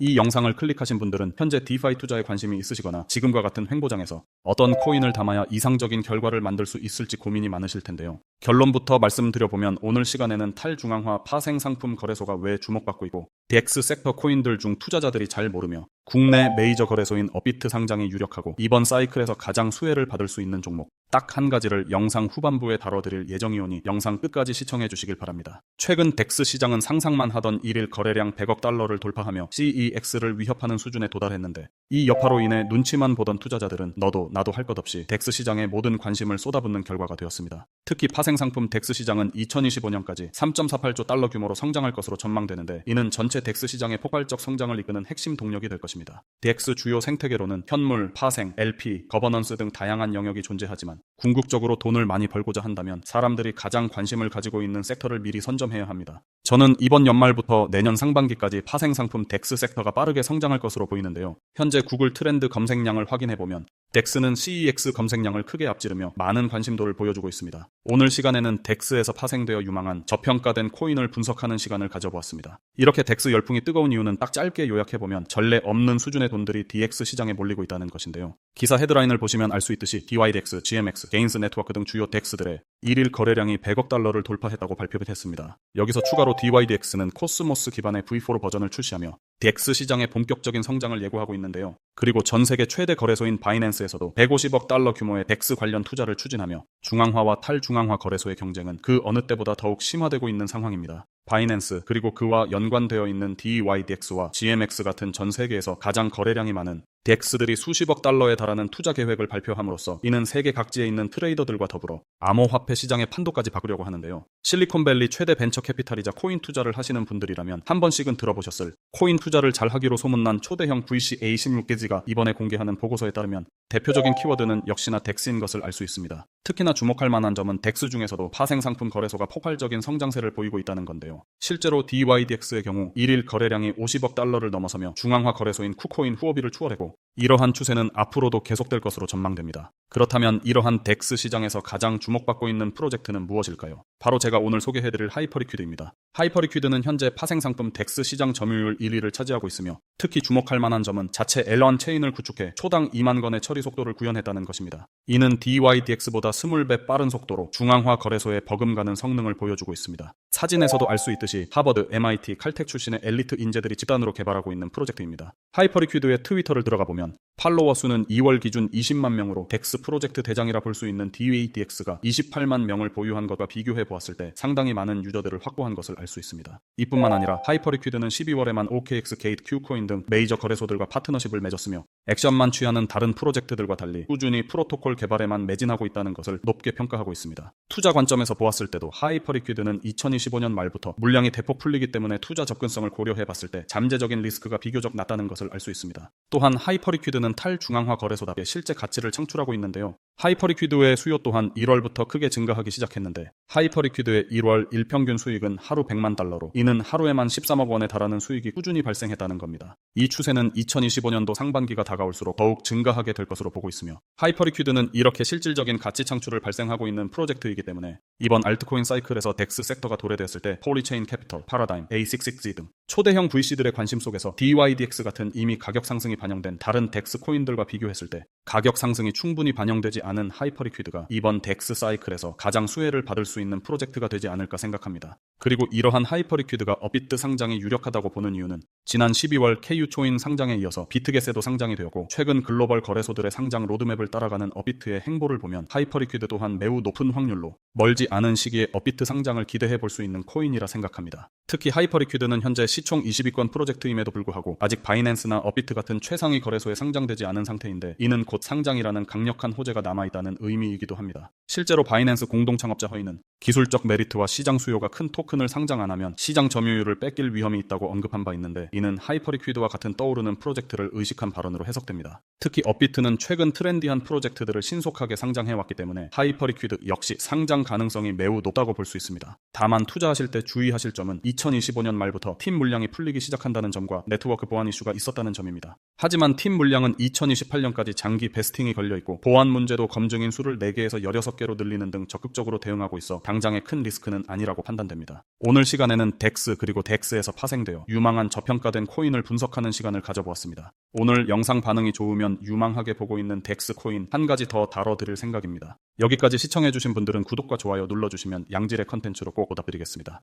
이 영상을 클릭하신 분들은 현재 디파이 투자에 관심이 있으시거나 지금과 같은 횡보장에서 어떤 코인을 담아야 이상적인 결과를 만들 수 있을지 고민이 많으실 텐데요. 결론부터 말씀드려보면 오늘 시간에는 탈중앙화 파생상품 거래소가 왜 주목받고 있고 DX 섹터 코인들 중 투자자들이 잘 모르며 국내 메이저 거래소인 업비트 상장이 유력하고 이번 사이클에서 가장 수혜를 받을 수 있는 종목 딱 한 가지를 영상 후반부에 다뤄드릴 예정이오니 영상 끝까지 시청해 주시길 바랍니다. 최근 덱스 시장은 상상만 하던 1일 거래량 100억 달러를 돌파하며 CEX를 위협하는 수준에 도달했는데 이 여파로 인해 눈치만 보던 투자자들은 너도 나도 할 것 없이 덱스 시장에 모든 관심을 쏟아붓는 결과가 되었습니다. 특히 파생상품 덱스 시장은 2025년까지 3.48조 달러 규모로 성장할 것으로 전망되는데 이는 전체 덱스 시장의 폭발적 성장을 이끄는 핵심 동력이 될 것입니다. 덱스 주요 생태계로는 현물, 파생, LP, 거버넌스 등 다양한 영역이 존재하지만 궁극적으로 돈을 많이 벌고자 한다면 사람들이 가장 관심을 가지고 있는 섹터를 미리 선점해야 합니다. 저는 이번 연말부터 내년 상반기까지 파생상품 덱스 섹터가 빠르게 성장할 것으로 보이는데요. 현재 구글 트렌드 검색량을 확인해보면 덱스는 CEX 검색량을 크게 앞지르며 많은 관심도를 보여주고 있습니다. 오늘 시간에는 덱스에서 파생되어 유망한 저평가된 코인을 분석하는 시간을 가져보았습니다. 이렇게 덱스 열풍이 뜨거운 이유는 딱 짧게 요약해보면 전례 없는 수준의 돈들이 DX 시장에 몰리고 있다는 것인데요. 기사 헤드라인을 보시면 알 수 있듯이 DYDX, GMX, 게인스 네트워크 등 주요 덱스들의 1일 거래량이 100억 달러를 돌파했다고 발표했습니다. 여기서 추가로 DYDX는 코스모스 기반의 V4 버전을 출시하며 덱스 시장의 본격적인 성장을 예고하고 있는데요. 그리고 전 세계 최대 거래소인 바이낸스에서도 150억 달러 규모의 덱스 관련 투자를 추진하며 중앙화와 탈중앙화 거래소의 경쟁은 그 어느 때보다 더욱 심화되고 있는 상황입니다. 바이낸스 그리고 그와 연관되어 있는 DYDX와 GMX 같은 전 세계에서 가장 거래량이 많은 덱스들이 수십억 달러에 달하는 투자 계획을 발표함으로써 이는 세계 각지에 있는 트레이더들과 더불어 암호화폐 시장의 판도까지 바꾸려고 하는데요. 실리콘밸리 최대 벤처 캐피탈이자 코인 투자를 하시는 분들이라면 한 번씩은 들어보셨을 코인 투자를 잘하기로 소문난 초대형 VC A16개지가 이번에 공개하는 보고서에 따르면 대표적인 키워드는 역시나 덱스인 것을 알 수 있습니다. 특히나 주목할 만한 점은 덱스 중에서도 파생상품 거래소가 폭발적인 성장세를 보이고 있다는 건데요. 실제로 DYDX의 경우 1일 거래량이 50억 달러를 넘어서며 중앙화 거래소인 쿠코인 후오비를 추월했고 이러한 추세는 앞으로도 계속될 것으로 전망됩니다. 그렇다면 이러한 덱스 시장에서 가장 주목받고 있는 프로젝트는 무엇일까요? 바로 제가 오늘 소개해드릴 하이퍼리퀴드입니다. 하이퍼리퀴드는 현재 파생상품 덱스 시장 점유율 1위를 차지하고 있으며 특히 주목할 만한 점은 자체 L1 체인을 구축해 초당 2만 건의 처리 속도를 구현했다는 것입니다. 이는 DYDX보다 20배 빠른 속도로 중앙화 거래소에 버금가는 성능을 보여주고 있습니다. 사진에서도 알 수 있듯이 하버드, MIT, 칼텍 출신의 엘리트 인재들이 집단으로 개발하고 있는 프로젝트입니다. 하이퍼리퀴드의 트위터를 들어가 보면 팔로워 수는 2월 기준 20만 명으로 덱스 프로젝트 대장이라 볼 수 있는 DYDX가 28만 명을 보유한 것과 비교해 보았을 때 상당히 많은 유저들을 확보한 것을 알 수 있습니다. 이뿐만 아니라 하이퍼리퀴드는 12월에만 OKX 게이트 Q코인 등 메이저 거래소들과 파트너십을 맺었으며 액션만 취하는 다른 프로젝트들과 달리 꾸준히 프로토콜 개발에만 매진하고 있다는 것을 높게 평가하고 있습니다. 투자 관점에서 보았을 때도 하이퍼리퀴드는 2025년 말부터 물량이 대폭 풀리기 때문에 투자 접근성을 고려해 봤을 때 잠재적인 리스크가 비교적 낮다는 것을 알 수 있습니다. 또한 하이퍼리퀴드는 탈중앙화 거래소답게 실제 가치를 창출하고 있는데요. 하이퍼리퀴드의 수요 또한 1월부터 크게 증가하기 시작했는데 하이퍼리퀴드의 1월 일평균 수익은 하루 100만 달러로 이는 하루에만 13억 원에 달하는 수익이 꾸준히 발생했다는 겁니다. 이 추세는 2025년도 상반기가 다가올수록 더욱 증가하게 될 것으로 보고 있으며 하이퍼리퀴드는 이렇게 실질적인 가치 창출을 발생하고 있는 프로젝트이기 때문에 이번 알트코인 사이클에서 덱스 섹터가 도래되었을 때 폴리체인 캐피털, 파라다임, A66Z 등 초대형 VC들의 관심 속에서 DYDX 같은 이미 가격 상승이 반영된 다른 덱스 코인들과 비교했을 때 가격 상승이 충분히 반영되지 않은 하이퍼리퀴드가 이번 덱스 사이클에서 가장 수혜를 받을 수 있는 프로젝트가 되지 않을까 생각합니다. 그리고 이러한 하이퍼리퀴드가 업비트 상장이 유력하다고 보는 이유는 지난 12월 KU초인 상장에 이어서 비트겟에도 상장이 되었고 최근 글로벌 거래소들의 상장 로드맵을 따라가는 업비트의 행보를 보면 하이퍼리퀴드 또한 매우 높은 확률로 멀지 않은 시기에 업비트 상장을 기대해 볼 수 있는 코인이라 생각합니다. 특히 하이퍼리퀴드는 현재 시총 20위권 프로젝트임에도 불구하고 아직 바이낸스나 업비트 같은 최상위 거래소에 상장되지 않은 상태인데 이는 곧 상장이라는 강력한 호재가 남아있다는 의미이기도 합니다. 실제로 바이낸스 공동 창업자 허이는 기술적 메리트와 시장 수요가 큰 토큰을 상장 안 하면 시장 점유율을 뺏길 위험이 있다고 언급한 바 있는데 이는 하이퍼리퀴드와 같은 떠오르는 프로젝트를 의식한 발언으로 해석됩니다. 특히 업비트는 최근 트렌디한 프로젝트들을 신속하게 상장해왔기 때문에 하이퍼리퀴드 역시 상장 가능성이 매우 높다고 볼 수 있습니다. 다만 투자하실 때 주의하실 점은 2025년 말부터 팀 물량이 풀리기 시작한다는 점과 네트워크 보안 이슈가 있었다는 점입니다. 하지만 팀 물량은 2028년까지 장기 베스팅이 걸려있고 보안 문제도 검증인 수를 4개에서 16개로 늘리는 등 적극적으로 대응하고 있어 당장의 큰 리스크는 아니라고 판단됩니다. 오늘 시간에는 덱스 그리고 덱스에서 파생되어 유망한 저평가된 코인을 분석하는 시간을 가져보았습니다. 오늘 영상 반응이 좋으면 유망하게 보고 있는 덱스 코인 한 가지 더 다뤄드릴 생각입니다. 여기까지 시청해주신 분들은 구독과 좋아요 눌러주시면 양질의 컨텐츠로 꼭 보답드리겠습니다.